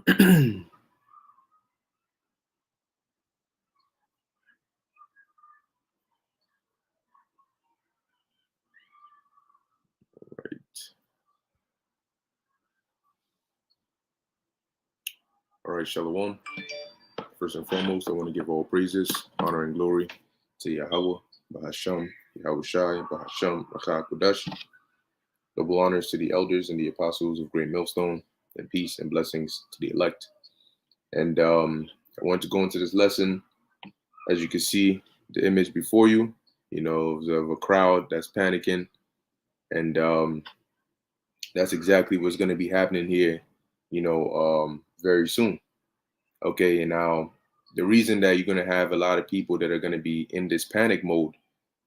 Right. All right, Shalom. First and foremost, I want to give all praises, honor, and glory to Yahweh, Bahasham, Yahweh Shai, Bahasham, Machah Kodesh. Double honors to the elders and the apostles of Great Millstone, and peace and blessings to the elect. And I want to go into this lesson. As you can see, the image before you, of a crowd that's panicking. And that's exactly what's going to be happening here, very soon. Okay, and now the reason that you're going to have a lot of people that are going to be in this panic mode,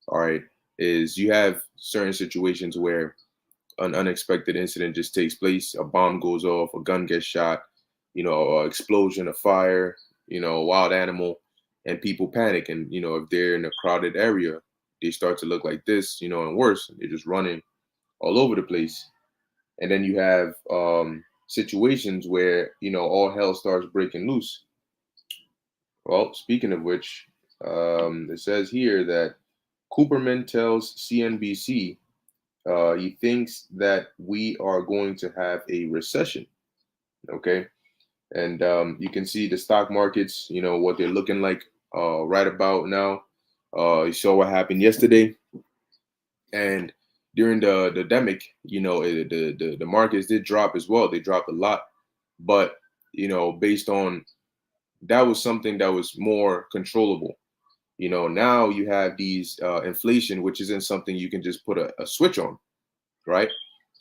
all right, is you have certain situations where an unexpected incident just takes place. A bomb goes off, a gun gets shot, an explosion, a fire, a wild animal, and people panic. And, if they're in a crowded area, they start to look like this, and worse. They're just running all over the place. And then you have situations where, all hell starts breaking loose. Well, speaking of which, it says here that Cooperman tells CNBC he thinks that we are going to have a recession. Okay. And you can see the stock markets, what they're looking like right about now. You saw what happened yesterday. And during the demic, the markets did drop as well. They dropped a lot. But, based on that was something that was more controllable. Now you have these inflation, which isn't something you can just put a switch on, right?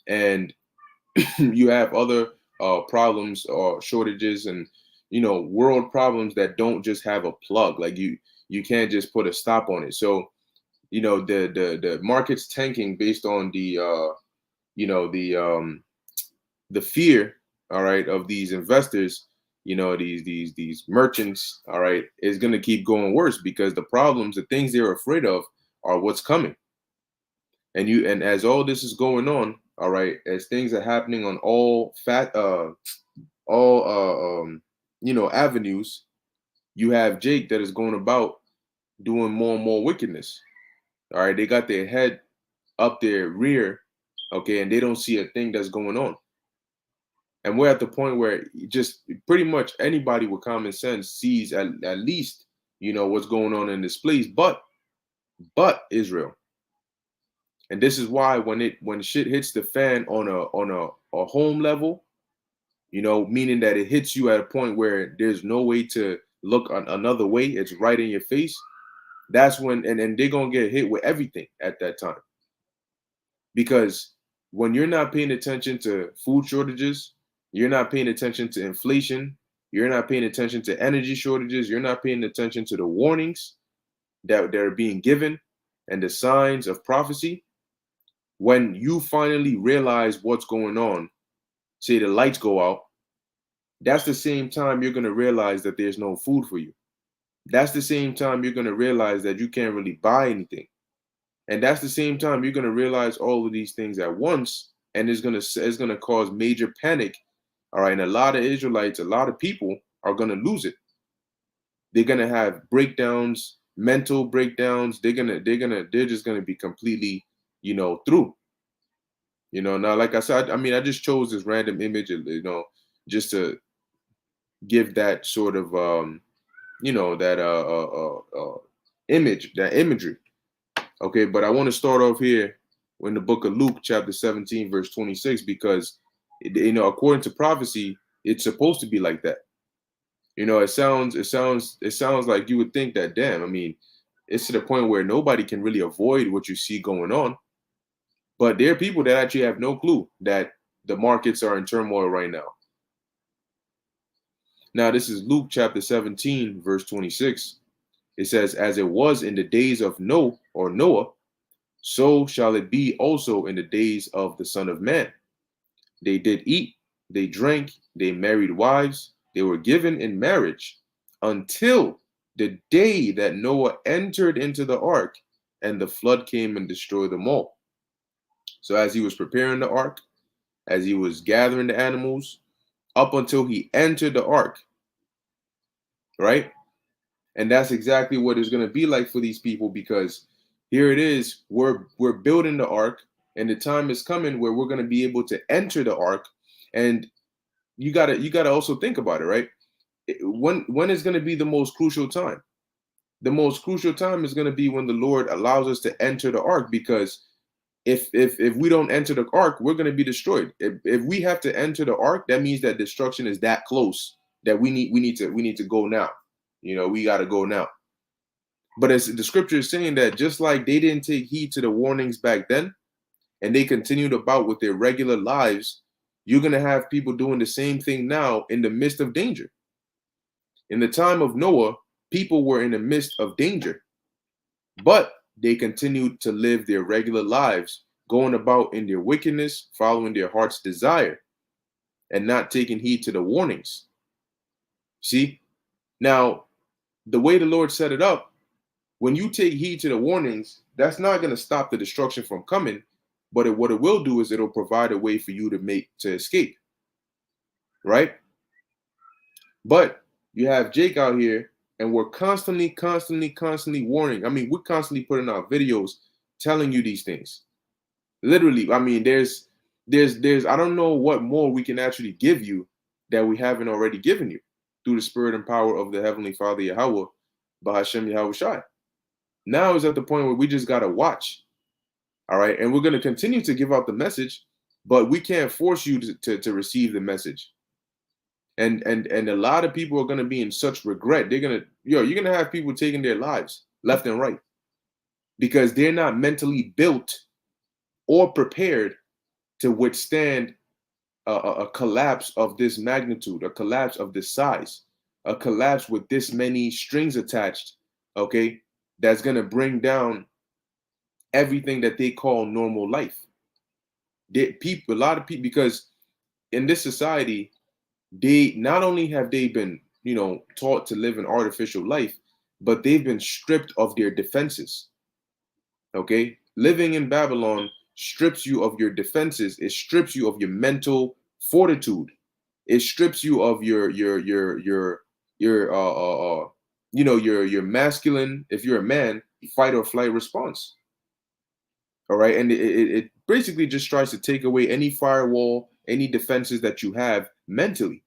And you have other problems or shortages and world problems that don't just have a plug. Like you can't just put a stop on it. So the market's tanking based on the fear, all right, of these investors, these merchants, all right, is going to keep going worse because the problems, the things they're afraid of are what's coming. And as all this is going on, all right, as things are happening on avenues, you have Jake that is going about doing more and more wickedness. All right, they got their head up their rear, okay, and they don't see a thing that's going on. And we're at the point where just pretty much anybody with common sense sees at least, what's going on in this place, but Israel. And this is why when shit hits the fan on a home level, meaning that it hits you at a point where there's no way to look another way, it's right in your face. That's when and they're gonna get hit with everything at that time. Because when you're not paying attention to food shortages, you're not paying attention to inflation, you're not paying attention to energy shortages, you're not paying attention to the warnings that they're being given and the signs of prophecy. When you finally realize what's going on, say the lights go out, that's the same time you're going to realize that there's no food for you. That's the same time you're going to realize that you can't really buy anything. And that's the same time you're going to realize all of these things at once, and it's going to cause major panic. All right, and a lot of Israelites, a lot of people are going to lose it. They're going to have breakdowns, mental breakdowns. They're just going to be completely, through. Now, like I said, I mean, I just chose this random image, just to give that sort of, that image, that imagery. Okay, but I want to start off here in the book of Luke, chapter 17, verse 26, because, according to prophecy, it's supposed to be like that. It sounds like you would think that, damn, I mean, it's to the point where nobody can really avoid what you see going on. But there are people that actually have no clue that the markets are in turmoil right now. Now, this is Luke chapter 17, verse 26. It says, as it was in the days of Noah, so shall it be also in the days of the Son of Man. They did eat, they drank, they married wives, they were given in marriage until the day that Noah entered into the ark and the flood came and destroyed them all. So as he was preparing the ark, as he was gathering the animals, up until he entered the ark, right? And that's exactly what it's going to be like for these people, because here it is, we're building the ark, and the time is coming where we're going to be able to enter the ark. And you gotta also think about it, right? When is going to be the most crucial time? The most crucial time is going to be when the Lord allows us to enter the ark, because if we don't enter the ark, we're going to be destroyed. If we have to enter the ark, that means that destruction is that close, that we need to go now. We got to go now. But as the scripture is saying, that just like they didn't take heed to the warnings back then, and they continued about with their regular lives, you're going to have people doing the same thing now in the midst of danger. In the time of Noah, people were in the midst of danger, but they continued to live their regular lives, going about in their wickedness, following their heart's desire, and not taking heed to the warnings. See? Now, the way the Lord set it up, when you take heed to the warnings, that's not going to stop the destruction from coming, but what it will do is it'll provide a way for you to escape, right? But you have Jake out here, and we're constantly warning. I mean, we're constantly putting out videos telling you these things. Literally, I mean, there's I don't know what more we can actually give you that we haven't already given you through the spirit and power of the Heavenly Father Yahweh, Bahashem Yahweh Shai. Now is at the point where we just gotta watch. All right, and we're gonna continue to give out the message, but we can't force you to receive the message. And a lot of people are gonna be in such regret. You're gonna have people taking their lives left and right because they're not mentally built or prepared to withstand a collapse of this magnitude, a collapse of this size, a collapse with this many strings attached, okay, that's going to bring down everything that they call normal life. A lot of people, because in this society, they not only have they been, taught to live an artificial life, but they've been stripped of their defenses. Okay, living in Babylon strips you of your defenses. It strips you of your mental fortitude. It strips you of your your masculine, if you're a man, fight or flight response. All right, and it basically just tries to take away any firewall, any defenses that you have mentally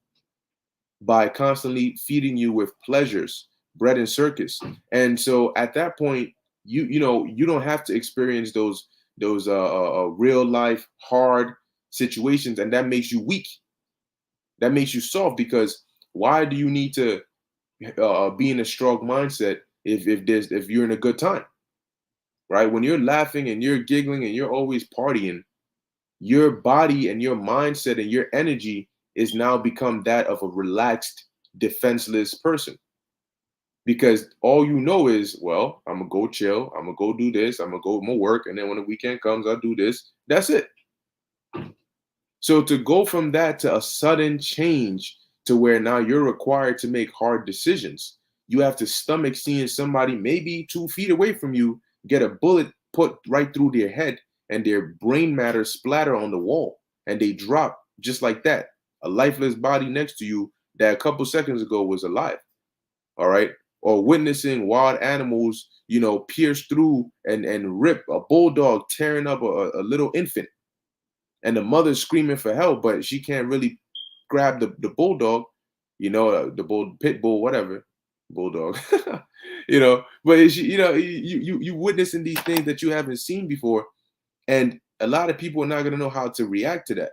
by constantly feeding you with pleasures, bread and circus. And so at that point, you don't have to experience those real life hard situations, and that makes you weak. That makes you soft, because why do you need to be in a strong mindset if you're in a good time, right? When you're laughing and you're giggling and you're always partying, your body and your mindset and your energy is now become that of a relaxed, defenseless person. Because all you know is, well, I'm gonna go chill, I'm gonna go do this, I'm gonna work, and then when the weekend comes, I'll do this. That's it. So to go from that to a sudden change to where now you're required to make hard decisions, you have to stomach seeing somebody maybe 2 feet away from you get a bullet put right through their head and their brain matter splatter on the wall and they drop just like that. A lifeless body next to you that a couple seconds ago was alive. All right. Or witnessing wild animals, pierce through and rip a bulldog tearing up a little infant. And the mother's screaming for help, but she can't really grab the bulldog, the pit bull, whatever, bulldog, But you witnessing these things that you haven't seen before, and a lot of people are not gonna know how to react to that.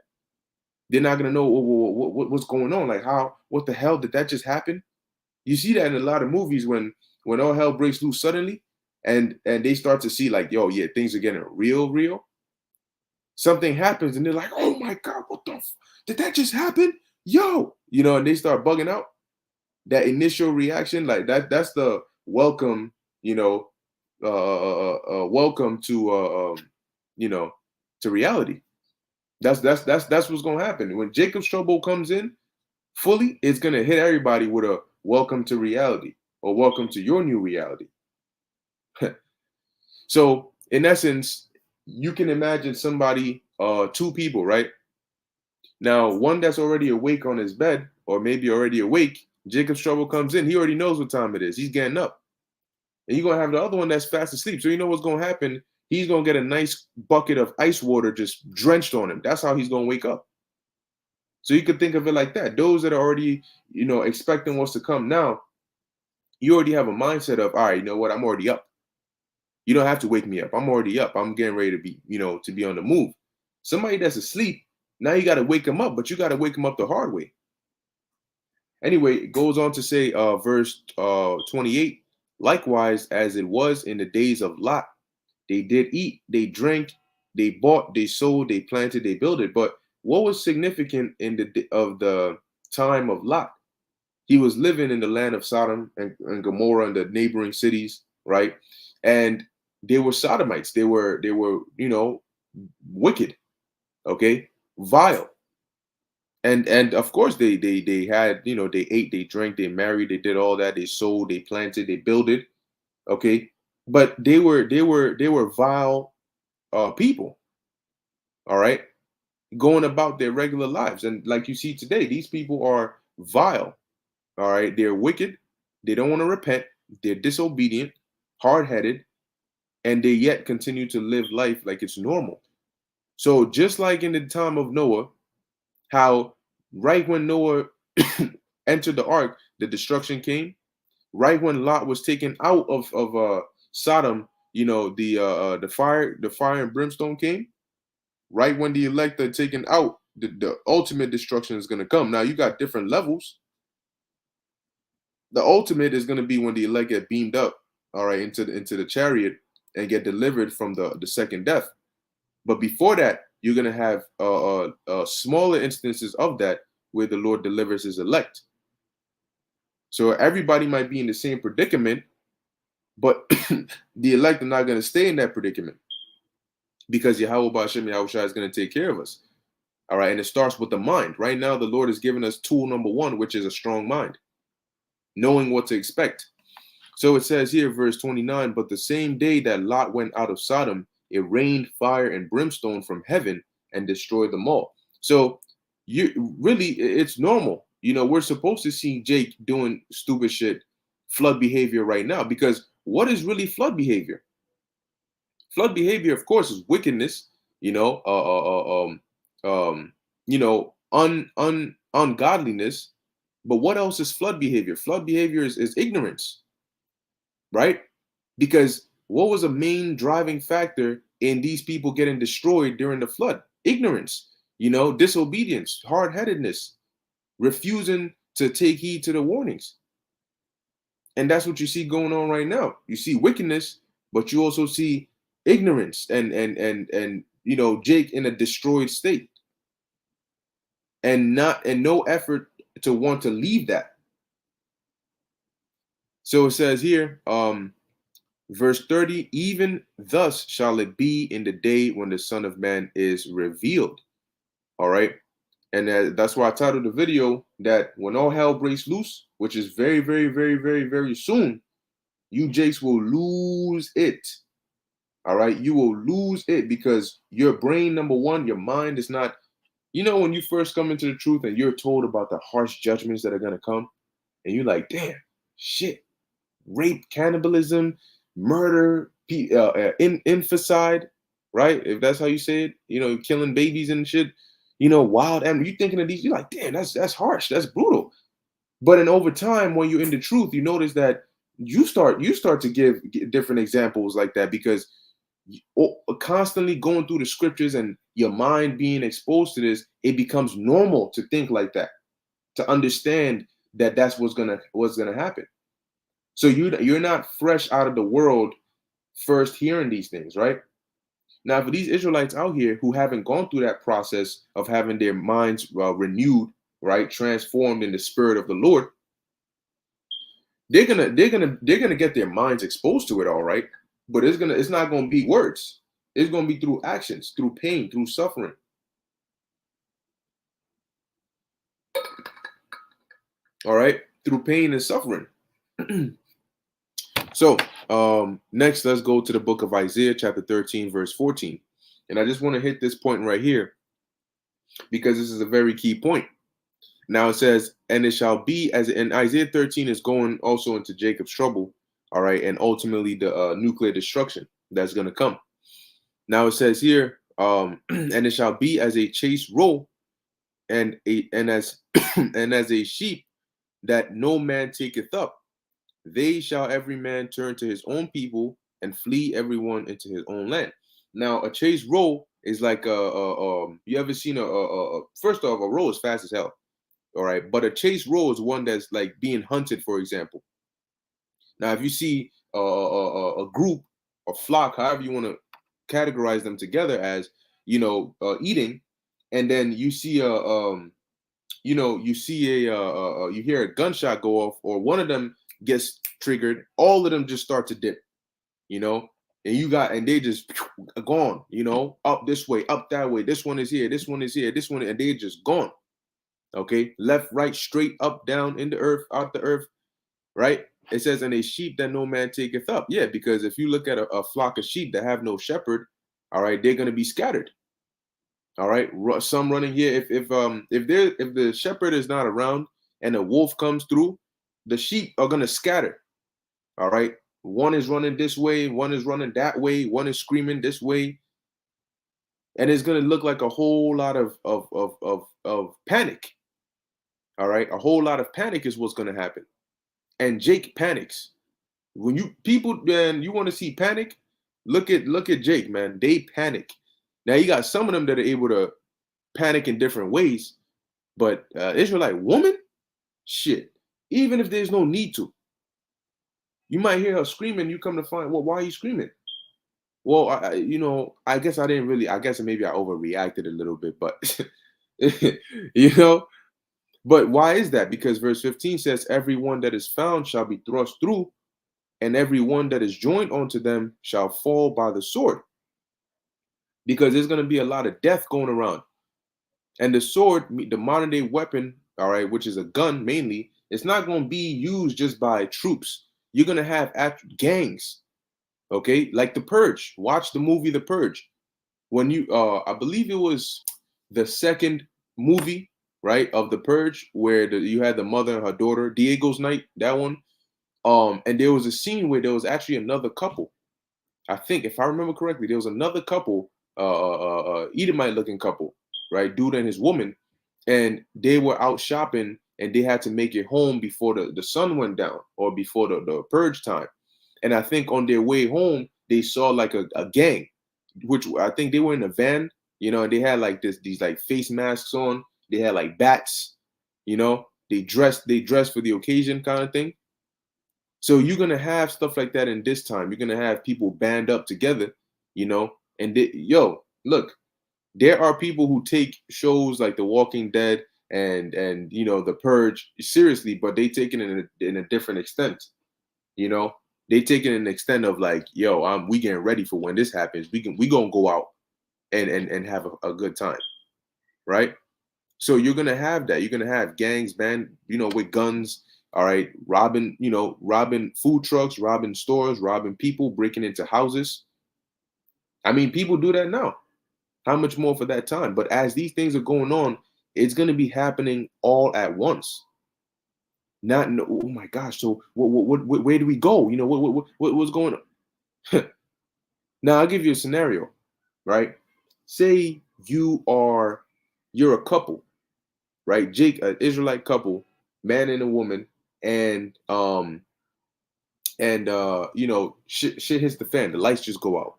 They're not gonna know what's going on, like what the hell did that just happen? You see that in a lot of movies when all hell breaks loose suddenly, and they start to see like, yo, yeah, things are getting real. Something happens and they're like, oh my God, did that just happen? Yo, and they start bugging out. That initial reaction, like that's the welcome, welcome to, to reality. That's what's going to happen. When Jacob's trouble comes in fully, it's going to hit everybody with a welcome to reality or welcome to your new reality. So in essence, you can imagine somebody, 2 people, right? Now, one that's already awake on his bed, or maybe already awake, Jacob's trouble comes in. He already knows what time it is. He's getting up. And you're going to have the other one that's fast asleep. So you know what's going to happen? He's going to get a nice bucket of ice water just drenched on him. That's how he's going to wake up. So you could think of it like that. Those that are already, expecting what's to come now, you already have a mindset of, all right, you know what? I'm already up. You don't have to wake me up. I'm already up. I'm getting ready to be, to be on the move. Somebody that's asleep, now you got to wake them up, but you got to wake them up the hard way. Anyway, it goes on to say, verse 28, likewise, as it was in the days of Lot, they did eat, they drank, they bought, they sold, they planted, they builded. But what was significant in the time of Lot? He was living in the land of Sodom and Gomorrah and the neighboring cities, right? And they were sodomites. They were wicked, okay, vile. And of course they had, they ate, they drank, they married, they did all that, they sold, they planted, they builded, okay? But they were vile people, all right, going about their regular lives. And like you see today, these people are vile, all right? They're wicked, they don't want to repent, they're disobedient, hard-headed, and they yet continue to live life like it's normal. So just like in the time of Noah, how right when Noah entered the ark, the destruction came. Right when Lot was taken out of Sodom, the fire and brimstone came. Right when the elect are taken out, the ultimate destruction is going to come. Now you got different levels. The ultimate is going to be when the elect get beamed up, all right, into the chariot and get delivered from the second death. But before that, you're going to have smaller instances of that where the Lord delivers his elect. So everybody might be in the same predicament, but the elect are not going to stay in that predicament because Yahweh Ba'ashem Yahushua is going to take care of us. All right. And it starts with the mind. Right now, the Lord has given us tool number one, which is a strong mind, knowing what to expect. So it says here, verse 29, but the same day that Lot went out of Sodom, it rained fire and brimstone from heaven and destroyed them all. So it's normal. We're supposed to see Jake doing stupid shit, flood behavior right now, because what is really flood behavior? Flood behavior, of course, is wickedness, ungodliness. But what else is flood behavior? Flood behavior is ignorance, right? Because what was a main driving factor in these people getting destroyed during the flood? Ignorance, disobedience, hard-headedness, refusing to take heed to the warnings. And that's what you see going on right now. You see wickedness, but you also see ignorance and Jake in a destroyed state. And no effort to want to leave that. So it says here, verse 30, even thus shall it be in the day when the Son of Man is revealed. All right. And that's why I titled the video that when all hell breaks loose, which is very, very, very, very, very soon, you Jakes will lose it. All right. You will lose it because your brain, number one, your mind is not, when you first come into the truth and you're told about the harsh judgments that are going to come, and you're like, damn, shit, rape, cannibalism, murder, infanticide, right? If that's how you say it, killing babies and shit, wild animals. You thinking of these, you're like, damn, that's harsh, that's brutal. But then over time, when you're in the truth, you notice that you start to give different examples like that because constantly going through the scriptures and your mind being exposed to this, it becomes normal to think like that, to understand that that's what's gonna happen. So you're not fresh out of the world first hearing these things, right? Now, for these Israelites out here who haven't gone through that process of having their minds renewed, right, transformed in the spirit of the Lord, they're gonna get their minds exposed to it, all right. But it's not gonna be words. It's gonna be through actions, through pain, through suffering. All right, through pain and suffering. So next, let's go to the book of Isaiah, chapter 13, verse 14. And I just want to hit this point right here. because this is a very key point. Now it says, and it shall be as in Isaiah 13 is going also into Jacob's trouble, all right, and ultimately the nuclear destruction that's going to come. Now it says here, and it shall be as a chased roe, and as and as a sheep that no man taketh up. They shall every man turn to his own people and flee everyone into his own land. Now a chased roe is like you ever seen first off, a roe is fast as hell. All right, but a chase roe is one that's like being hunted, for example. Now, if you see a group, a flock, however you want to categorize them together as, eating, and then you see you hear a gunshot go off, or one of them gets triggered, all of them just start to dip, and they just gone, up this way, up that way. This one is here, this one is here, this one, and they just gone. Okay, left, right, straight, up, down, in the earth, out the earth, right? It says, and a sheep that no man taketh up. Yeah, because if you look at a flock of sheep that have no shepherd, all right, they're gonna be scattered. All right, some running here. If the shepherd is not around and a wolf comes through, the sheep are gonna scatter. All right, one is running this way, one is running that way, one is screaming this way, and it's gonna look like a whole lot of panic. All right, a whole lot of panic is what's going to happen. And Jake panics. When you want to see panic, look at Jake, man. They panic. Now you got some of them that are able to panic in different ways, but Israelite woman, shit. Even if there's no need to, you might hear her screaming. You come to find, well, why are you screaming? Well, I guess I didn't really. I guess maybe I overreacted a little bit, but But why is that? Because verse 15 says, everyone that is found shall be thrust through, and everyone that is joined unto them shall fall by the sword. Because there's going to be a lot of death going around. And the sword, the modern day weapon, all right, which is a gun mainly, it's not going to be used just by troops. You're going to have gangs, okay? Like The Purge. Watch the movie The Purge. When I believe it was the second movie, right, of The Purge, where you had the mother and her daughter, Diego's Night, that one. And there was a scene where there was actually another couple. I think, if I remember correctly, there was another couple, Edomite-looking couple, right, dude and his woman, and they were out shopping, and they had to make it home before the sun went down, or before the purge time. And I think on their way home, they saw like a gang, which I think they were in a van, and they had like these like face masks on. They had like bats, they dressed for the occasion kind of thing. So you're going to have stuff like that in this time. You're going to have people band up together, and look, there are people who take shows like The Walking Dead and The Purge seriously, but they take it in a different extent. They take it in an extent of like, we getting ready for when this happens. We gonna go out and have a good time, right? So you're gonna have that. You're gonna have gangs, with guns, all right, robbing food trucks, robbing stores, robbing people, breaking into houses. I mean, people do that now. How much more for that time? But as these things are going on, it's gonna be happening all at once. Oh my gosh! So where do we go? What's going on? Now I'll give you a scenario, right? Say you're a couple, right? Jake, an Israelite couple, man and a woman, and shit hits the fan. The lights just go out,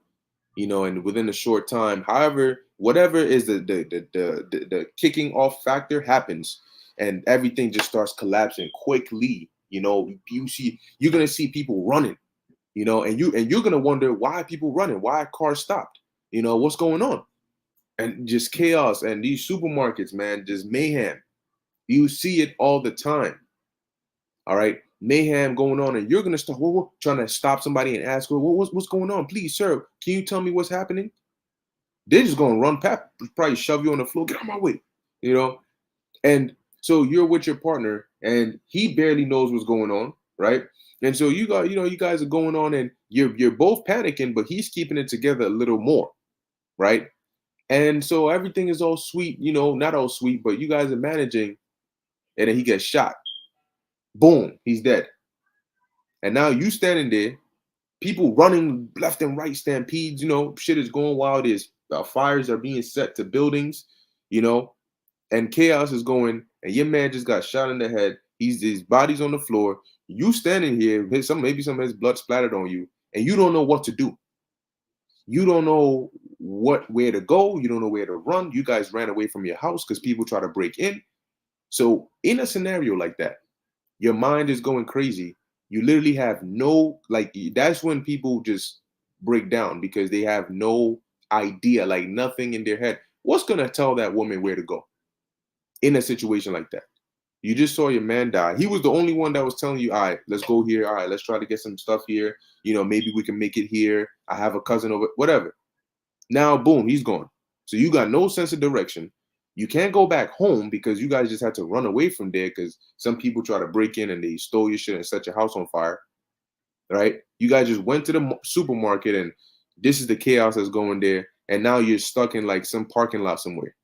and within a short time, however, whatever is the kicking off factor happens, and everything just starts collapsing quickly. You're gonna see people running, and you're gonna wonder why people running, why cars stopped, what's going on, and just chaos. And these supermarkets, man, just mayhem. You see it all the time. All right, mayhem going on, and you're gonna start trying to stop somebody and ask, what's going on? Please, sir, can you tell me what's happening? They're just gonna run past, probably shove you on the floor, get out my way, And so you're with your partner, and he barely knows what's going on, right? And so you guys are going on, and you're both panicking, but he's keeping it together a little more, right? And so everything is all sweet, not all sweet, but you guys are managing, and then he gets shot. Boom, he's dead. And now you standing there, people running left and right, stampedes, shit is going wild. There's fires are being set to buildings, you know, and chaos is going, and your man just got shot in the head. His body's on the floor. You standing here, maybe some of his blood splattered on you, and you don't know what to do. You don't know where to go. You don't know where to run. You guys ran away from your house because people try to break in. So in a scenario like that, your mind is going crazy. You literally have no, like, that's when people just break down because they have no idea, like nothing in their head. What's going to tell that woman where to go in a situation like that? You just saw your man die. He was the only one that was telling you, all right, let's go here. All right, let's try to get some stuff here. Maybe we can make it here. I have a cousin over, whatever. Now, boom, he's gone. So you got no sense of direction. You can't go back home because you guys just had to run away from there because some people try to break in and they stole your shit and set your house on fire. Right? You guys just went to the supermarket and this is the chaos that's going there. And now you're stuck in like some parking lot somewhere.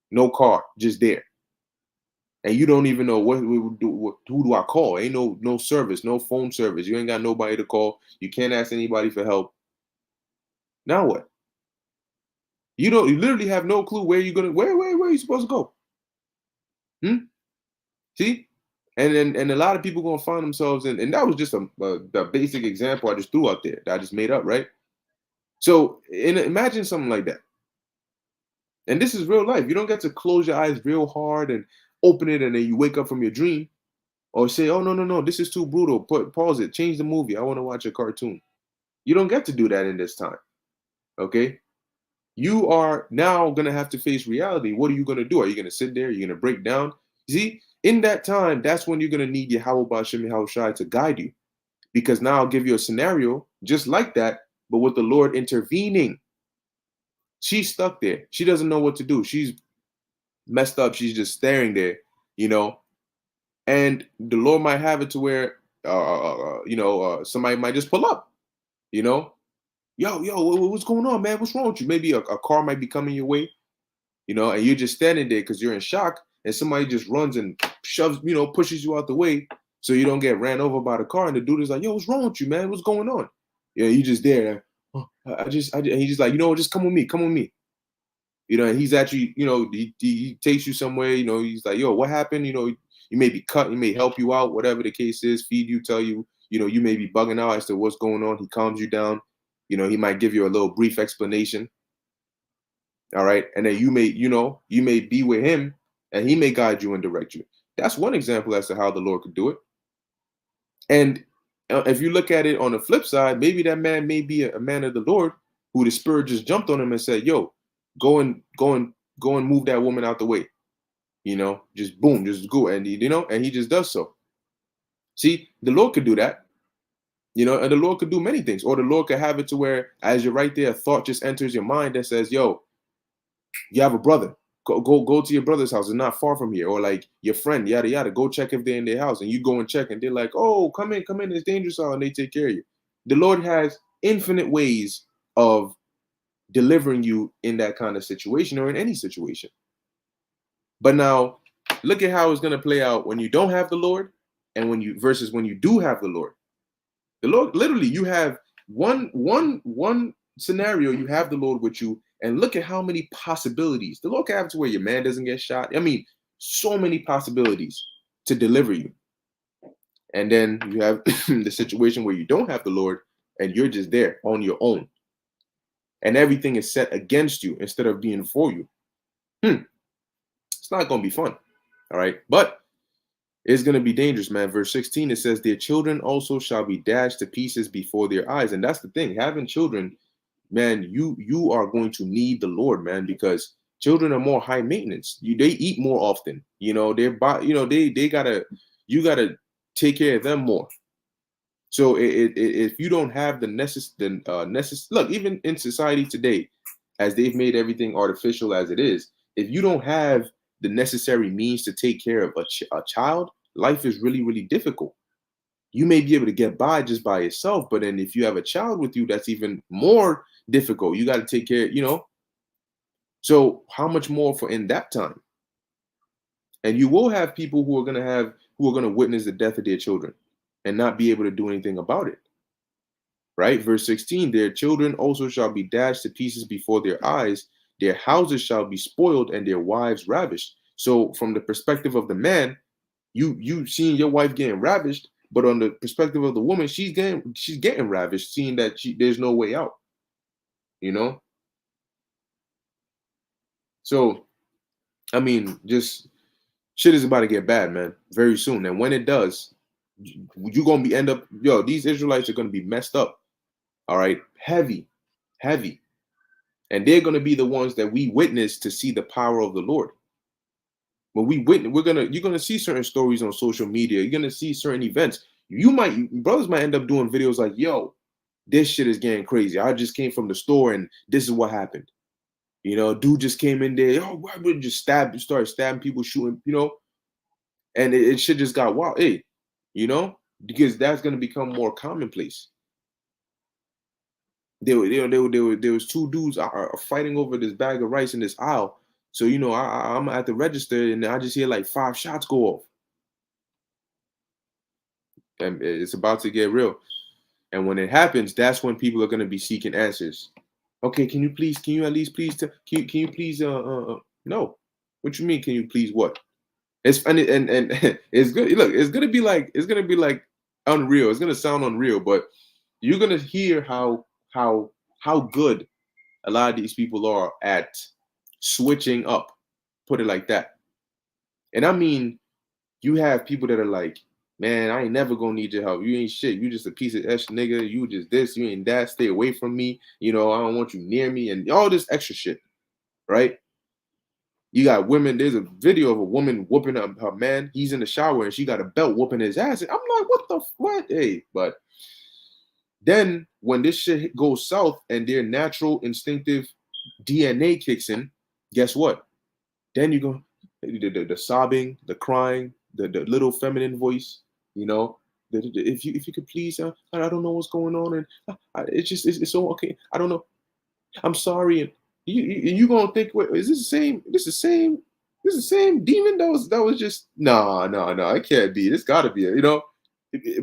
No car, just there. And you don't even know who do I call? Ain't no service, no phone service. You ain't got nobody to call. You can't ask anybody for help. Now what? You literally have no clue where you're gonna where are you supposed to go? See? And a lot of people gonna find themselves in, and that was just a basic example I just threw out there that I just made up, right? So imagine something like that. And this is real life. You don't get to close your eyes real hard and open it and then you wake up from your dream or say, oh no, this is too brutal. Pause it, change the movie. I want to watch a cartoon. You don't get to do that in this time. Okay? You are now going to have to face reality. What are you going to do? Are you going to sit there? Are you going to break down? See, in that time, that's when you're going to need Yahweh Ba'Shem Yahushai to guide you. Because now I'll give you a scenario just like that, but with the Lord intervening. She's stuck there. She doesn't know what to do. She's messed up. She's just staring there, and the Lord might have it to where, somebody might just pull up, yo, what's going on, man? What's wrong with you? Maybe a car might be coming your way, and you're just standing there because you're in shock, and somebody just runs and shoves, pushes you out the way so you don't get ran over by the car. And the dude is like, yo, what's wrong with you, man? What's going on? Yeah, you just there. Oh, and he's just like, just come with me. And he's actually, he takes you somewhere, he's like, yo, what happened? You may be cut, he may help you out, whatever the case is, feed you, tell you, you may be bugging out as to what's going on. He calms you down. He might give you a little brief explanation. All right. And then you may be with him and he may guide you and direct you. That's one example as to how the Lord could do it. And if you look at it on the flip side, maybe that man may be a man of the Lord who the Spirit just jumped on him and said, yo, go and move that woman out the way. Just boom, just go. And and he just does so. See, the Lord could do that. And the Lord could do many things. Or the Lord could have it to where as you're right there, a thought just enters your mind that says, yo, you have a brother. Go to your brother's house. It's not far from here. Or like your friend, yada yada. Go check if they're in their house. And you go and check and they're like, oh, come in, it's dangerous out, and they take care of you. The Lord has infinite ways of delivering you in that kind of situation or in any situation. But now look at how it's going to play out when you don't have the Lord and versus when you do have the Lord. The Lord, literally, you have one scenario, you have the Lord with you, and look at how many possibilities. The Lord can have it to where your man doesn't get shot. I mean, so many possibilities to deliver you. And then you have the situation where you don't have the Lord and you're just there on your own. And everything is set against you instead of being for you. It's not going to be fun. All right. But it's going to be dangerous, man. Verse 16, it says, their children also shall be dashed to pieces before their eyes. And that's the thing. Having children, man, you are going to need the Lord, man, because children are more high maintenance. They eat more often. Their body, they gotta, you gotta take care of them more. So if you don't have the necessary, look, even in society today, as they've made everything artificial as it is, if you don't have the necessary means to take care of a child, life is really, really difficult. You may be able to get by just by yourself, but then if you have a child with you, that's even more difficult. You got to take care, So how much more for in that time? And you will have people who are going to witness the death of their children and not be able to do anything about it. Right? Verse 16, their children also shall be dashed to pieces before their eyes, their houses shall be spoiled and their wives ravished. So from the perspective of the man, you seeing your wife getting ravished, but on the perspective of the woman, she's getting ravished, seeing that there's no way out, you know? So I mean, just shit is about to get bad, man, very soon. And when it does, you're gonna be end up, these Israelites are gonna be messed up. All right, heavy, heavy. And they're gonna be the ones that we witness to see the power of the Lord. When we witness, you're gonna see certain stories on social media, you're gonna see certain events. Brothers might end up doing videos like, yo, this shit is getting crazy. I just came from the store and this is what happened. Dude just came in there, why would just start stabbing people, shooting, and it shit just got wild. Hey, because that's gonna become more commonplace. There was two dudes are fighting over this bag of rice in this aisle. So I'm at the register and I just hear like 5 shots go off, and it's about to get real. And when it happens, that's when people are gonna be seeking answers. Okay, can you at least please can you please no? What you mean? Can you please what? It's funny and it's good. Look, it's gonna be like unreal. It's gonna sound unreal, but you're gonna hear how good a lot of these people are at switching up. Put it like that. And I mean, you have people that are like, man, I ain't never gonna need your help. You ain't shit. You just a piece of ass nigga. You just this. You ain't that. Stay away from me. I don't want you near me, and all this extra shit, right? You got women. There's a video of a woman whooping up her man. He's in the shower and she got a belt whooping his ass. And I'm like, what the what? Hey, but then when this shit goes south and their natural instinctive DNA kicks in, guess what? Then you go the sobbing, the crying, the little feminine voice. If you could please, I don't know what's going on, and it's so okay. I don't know. I'm sorry, and you gonna think, wait, is this the same? This is the same demon that was just no. It can't be. It's got to be.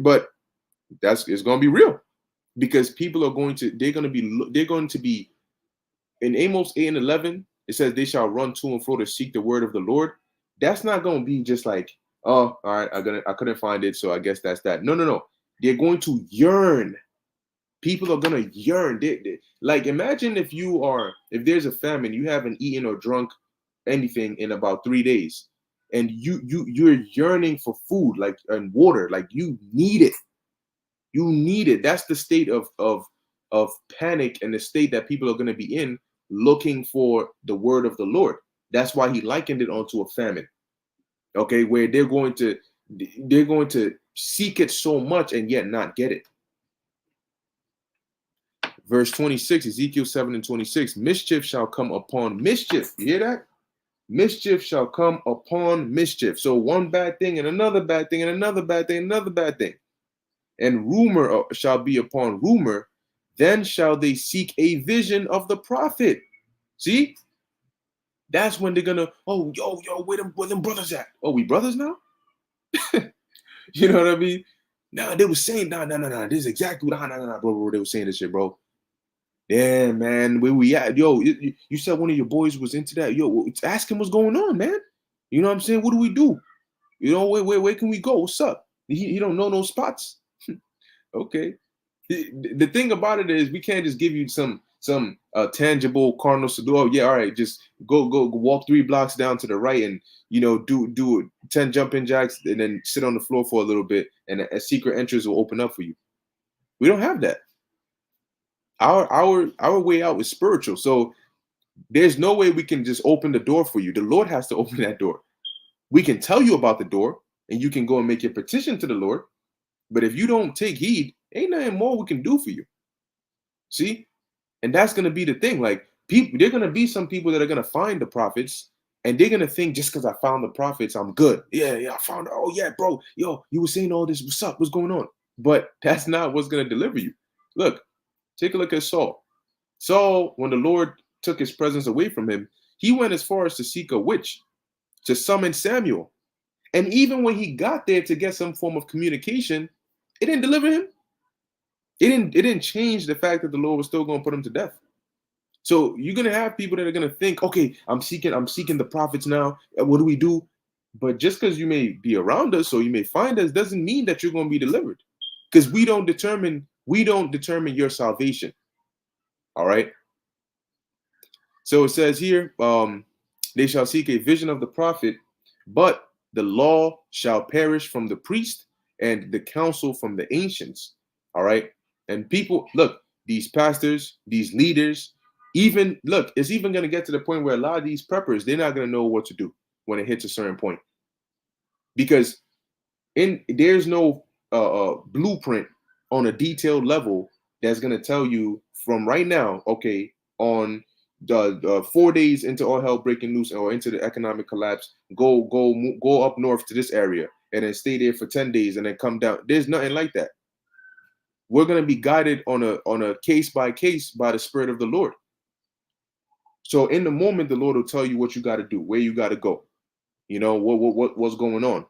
But it's gonna be real because people are they're going to be in Amos 8 and 11. It says they shall run to and fro to seek the word of the Lord. That's not going to be just like, oh, all right, I couldn't find it, so I guess that's that. No. They're going to yearn. People are going to yearn. Like, imagine if there's a famine, you haven't eaten or drunk anything in about 3 days, and you're yearning for food, like, and water, like you need it. You need it. That's the state of panic and the state that people are going to be in, looking for the word of the Lord. That's why he likened it onto a famine. Okay, where they're going to seek it so much and yet not get it. Verse 26, Ezekiel 7 and 26, mischief shall come upon mischief. You hear that? Mischief shall come upon mischief. So one bad thing and another bad thing and another bad thing and another bad thing. And rumor shall be upon rumor. Then shall they seek a vision of the prophet. See? That's when they're gonna, oh, yo, where them brothers at? Oh, we brothers now? You know what I mean? Nah, they were saying, nah, this is exactly what, bro, they were saying this shit, bro. Yeah, man, where we at? Yo, you said one of your boys was into that. Yo, ask him what's going on, man. You know what I'm saying? What do we do? Where can we go? What's up? He don't know no spots. Okay. The thing about it is we can't just give you some tangible cardinals to do. Oh yeah, all right, just go walk 3 blocks down to the right and do 10 jumping jacks and then sit on the floor for a little bit and a secret entrance will open up for you. We don't have that. Our way out is spiritual. So there's no way we can just open the door for you. The Lord has to open that door. We can tell you about the door and you can go and make your petition to the Lord. But if you don't take heed, ain't nothing more we can do for you. See? And that's going to be the thing. Like, there are going to be some people that are going to find the prophets and they're going to think just because I found the prophets, I'm good. Yeah, I found it. Oh, yeah, bro. Yo, you were saying all this. What's up? What's going on? But that's not what's going to deliver you. Look, take a look at Saul. Saul, when the Lord took his presence away from him, He went as far as to seek a witch to summon Samuel. And even when he got there to get some form of communication, it didn't deliver him. It didn't change the fact that the Lord was still going to put him to death. So you're gonna have people that are gonna think, okay, I'm seeking the prophets now. What do we do? But just because you may be around us or you may find us doesn't mean that you're gonna be delivered. Because we don't determine your salvation. All right. So it says here, they shall seek a vision of the prophet, but the law shall perish from the priest and the counsel from the ancients. All right. And people, look, these pastors, these leaders, even look, it's even going to get to the point where a lot of these preppers, they're not going to know what to do when it hits a certain point. Because there's no blueprint on a detailed level that's going to tell you from right now, okay, on the 4 days into all hell breaking loose or into the economic collapse, go up north to this area and then stay there for 10 days and then come down. There's nothing like that. We're going to be guided on a case by case by the Spirit of the Lord. So in the moment, the Lord will tell you what you got to do, where you got to go, what's going on.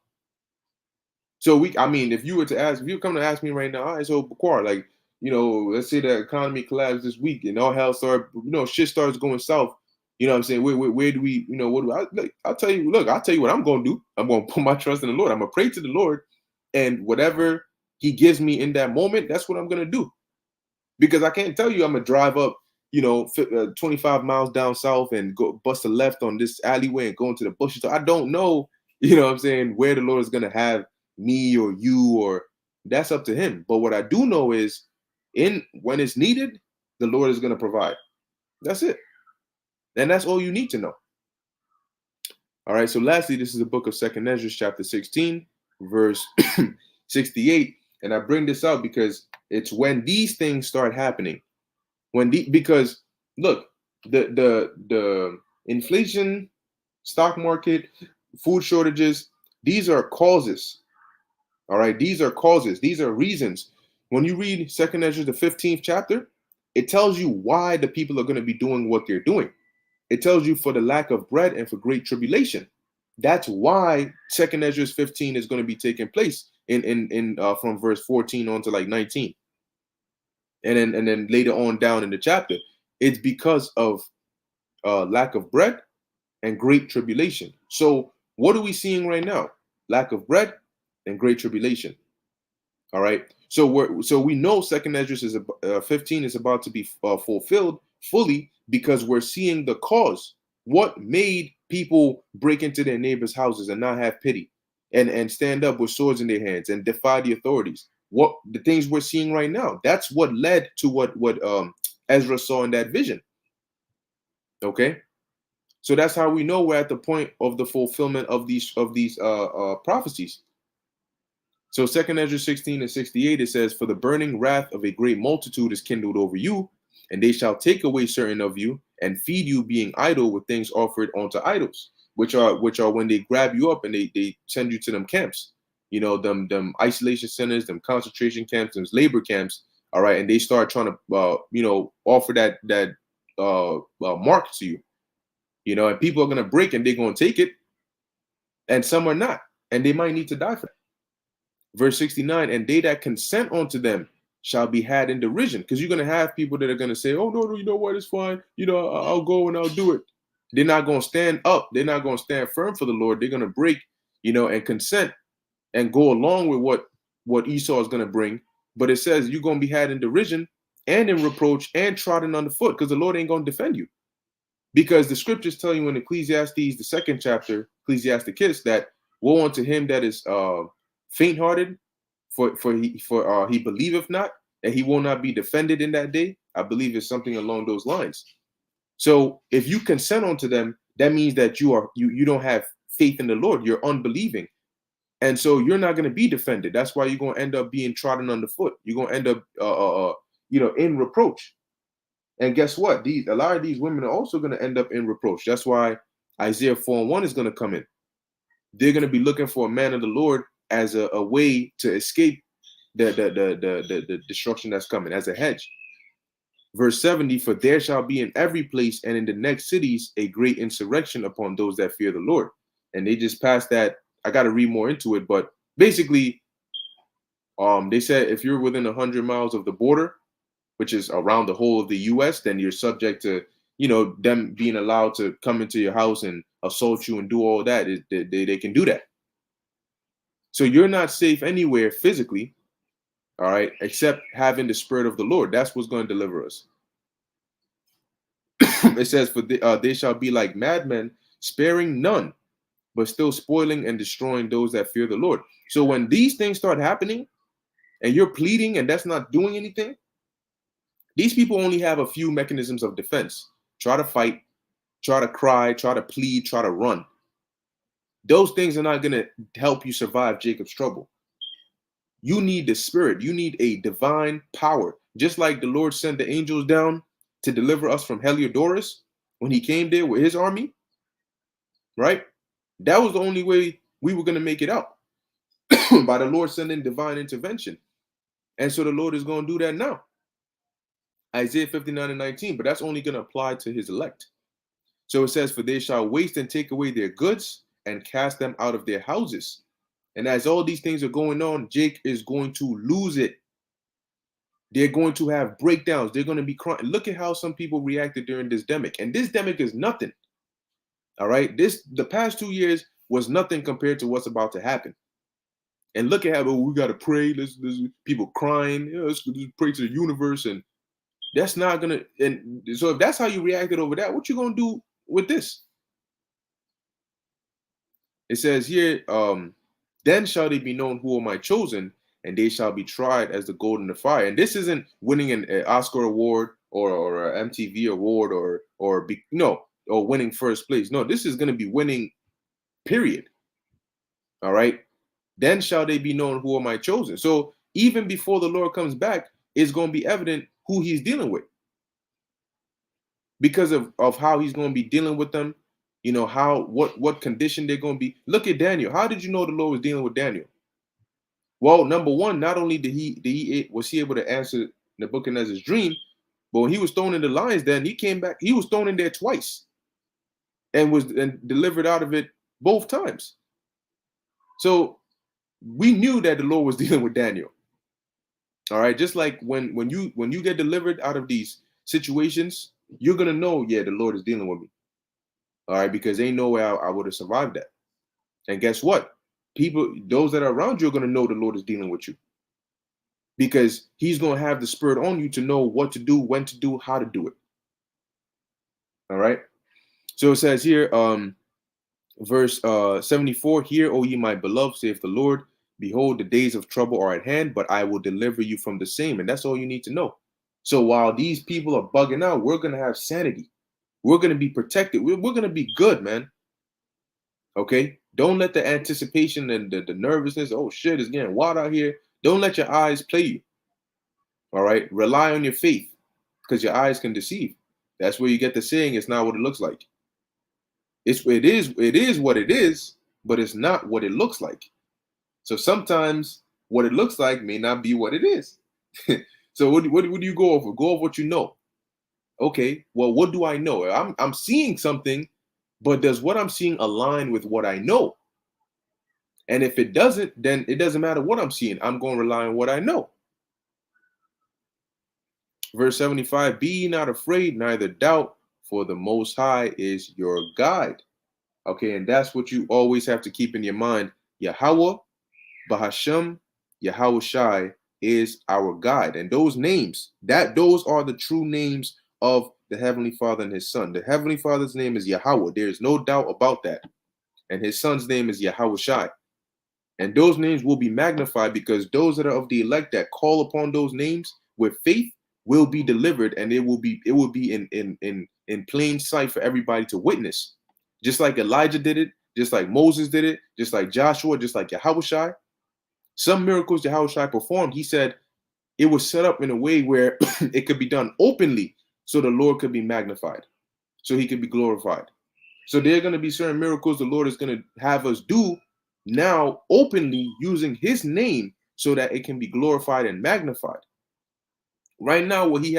So if you come to ask me right now, all right, so Baquar, like, let's say the economy collapsed this week and all hell started, shit starts going south. You know what I'm saying? Where do we, what do I, like, I'll tell you what I'm going to do. I'm going to put my trust in the Lord. I'm going to pray to the Lord, and whatever he gives me in that moment, that's what I'm going to do. Because I can't tell you I'm going to drive up, 25 miles down south and go bust a left on this alleyway and go into the bushes. So I don't know, what I'm saying, where the Lord is going to have me or you, or that's up to him. But what I do know is when it's needed, the Lord is going to provide. That's it. And that's all you need to know. All right. So lastly, this is the book of 2nd Ezra, chapter 16, verse 68. And I bring this out because it's when these things start happening. Because look, the inflation, stock market, food shortages, these are causes. All right, these are causes. These are reasons. When you read 2nd Ezra, the 15th chapter, it tells you why the people are going to be doing what they're doing. It tells you for the lack of bread and for great tribulation. That's why 2nd Ezra 15 is going to be taking place in from verse 14 on to like 19. And then later on down in the chapter, it's because of lack of bread and great tribulation. So what are we seeing right now? Lack of bread and great tribulation. All right. So we know 2nd Ezra 15 is about to be fulfilled fully because we're seeing the cause. What made people break into their neighbors' houses and not have pity and stand up with swords in their hands and defy the authorities? What the things we're seeing right now, that's what led to what Ezra saw in that vision. Okay, so that's how we know we're at the point of the fulfillment of these prophecies. So 2nd Ezra 16 and 68, it says, for the burning wrath of a great multitude is kindled over you, and they shall take away certain of you and feed you, being idle with things offered unto idols, which are when they grab you up and they send you to them camps. Them isolation centers, them concentration camps, them labor camps. All right, and they start trying to offer that mark to you. And people are gonna break and they're gonna take it, and some are not, and they might need to die for that. Verse 69, and they that consent unto them shall be had in derision. Because you're gonna have people that are gonna say, oh no, you know what, it's fine. I'll go and I'll do it. They're not gonna stand up. They're not gonna stand firm for the Lord. They're gonna break, and consent and go along with what Esau is going to bring. But it says you're going to be had in derision and in reproach and trodden underfoot, because the Lord ain't going to defend you. Because the scriptures tell you in Ecclesiastes, the 2nd chapter, Ecclesiasticus, that woe unto him that is faint-hearted, for he believeth not, and he will not be defended in that day. I believe it's something along those lines. So if you consent unto them, that means that you don't have faith in the Lord. You're unbelieving. And so you're not going to be defended. That's why you're going to end up being trodden underfoot. You're going to end up, in reproach. And guess what? A lot of these women are also going to end up in reproach. That's why Isaiah 4:1 is going to come in. They're going to be looking for a man of the Lord as a way to escape the destruction that's coming, as a hedge. Verse 70, for there shall be in every place and in the next cities a great insurrection upon those that fear the Lord. And they just passed that. I got to read more into it, but basically, they said if you're within 100 miles of the border, which is around the whole of the U.S., then you're subject to, them being allowed to come into your house and assault you and do all that. They can do that. So you're not safe anywhere physically, all right, except having the Spirit of the Lord. That's what's going to deliver us. It says, for they shall be like madmen, sparing none, but still spoiling and destroying those that fear the Lord. So when these things start happening and you're pleading and that's not doing anything, these people only have a few mechanisms of defense. Try to fight, try to cry, try to plead, try to run. Those things are not going to help you survive Jacob's trouble. You need the Spirit. You need a divine power. Just like the Lord sent the angels down to deliver us from Heliodorus when he came there with his army, right? That was the only way we were going to make it out, by the Lord sending divine intervention. And so the Lord is going to do that now. Isaiah 59:19, but that's only going to apply to his elect. So it says, for they shall waste and take away their goods and cast them out of their houses. And as all these things are going on, Jake is going to lose it. They're going to have breakdowns. They're going to be crying. Look at how some people reacted during this demic. And this demic is nothing. All right. The past 2 years was nothing compared to what's about to happen. And look at how we got to pray. There's people crying. Let's pray to the universe. And that's not going to. And so if that's how you reacted over that, what you going to do with this? It says here, then shall they be known who are my chosen, and they shall be tried as the gold in the fire. And this isn't winning an Oscar award or an MTV award or winning first place. No, this is going to be winning, period. All right. Then shall they be known who are my chosen. So even before the Lord comes back, it's going to be evident who he's dealing with, because of how he's going to be dealing with them. What condition they're going to be. Look at Daniel. How did you know the Lord was dealing with Daniel? Well, number one, not only was he able to answer Nebuchadnezzar's dream, but when he was thrown in the lion's den, he came back. He was thrown in there twice and was delivered out of it both times. So we knew that the Lord was dealing with Daniel. All right, just like when you get delivered out of these situations, you're gonna know, yeah, the Lord is dealing with me. All right, because ain't no way I would have survived that. And guess what? Those that are around you are going to know the Lord is dealing with you, because he's going to have the Spirit on you to know what to do, when to do, how to do it. All right. So it says here, verse 74, hear, O ye my beloved, saith the Lord, behold, the days of trouble are at hand, but I will deliver you from the same. And that's all you need to know. So while these people are bugging out, we're going to have sanity. We're going to be protected. We're going to be good, man. Okay? Don't let the anticipation and the nervousness, oh shit, it's getting wild out here. Don't let your eyes play you. All right? Rely on your faith, because your eyes can deceive. That's where you get the saying, it's not what it looks like. It is what it is, but it's not what it looks like. So sometimes what it looks like may not be what it is. So what do you go over? Go over what you know. Okay, well, what do I know? I'm seeing something, but does what I'm seeing align with what I know? And if it doesn't, then it doesn't matter what I'm seeing. I'm going to rely on what I know. Verse 75, be ye not afraid, neither doubt, for the Most High is your guide. Okay, and that's what you always have to keep in your mind. Yahweh, Bahashem, Yahushai is our guide. And those names, those are the true names of the Heavenly Father and his Son. The Heavenly Father's name is Yahweh. There is no doubt about that. And his Son's name is Yahushai. And those names will be magnified, because those that are of the elect that call upon those names with faith will be delivered, and it will be in plain sight for everybody to witness. Just like Elijah did it, just like Moses did it, just like Joshua, just like Yahushai. Some miracles Yahushai performed, he said it was set up in a way where it could be done openly, so the Lord could be magnified, so he could be glorified. So there are going to be certain miracles the Lord is going to have us do now openly, using his name, so that it can be glorified and magnified. Right now, what he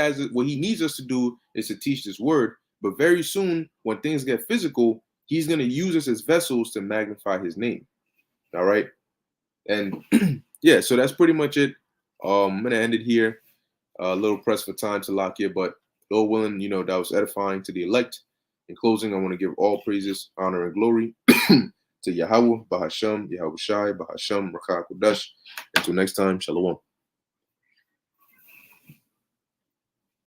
needs us to do is to teach this word. But very soon, when things get physical, he's going to use us as vessels to magnify his name. All right. And yeah, so that's pretty much it. I'm going to end it here. A little pressed for time to lock here, but Lord willing, that was edifying to the elect. In closing, I want to give all praises, honor, and glory to Yahweh, Bahasham, Yahweh Shai, Bahasham, Rakah Kodash. Until next time, Shalom.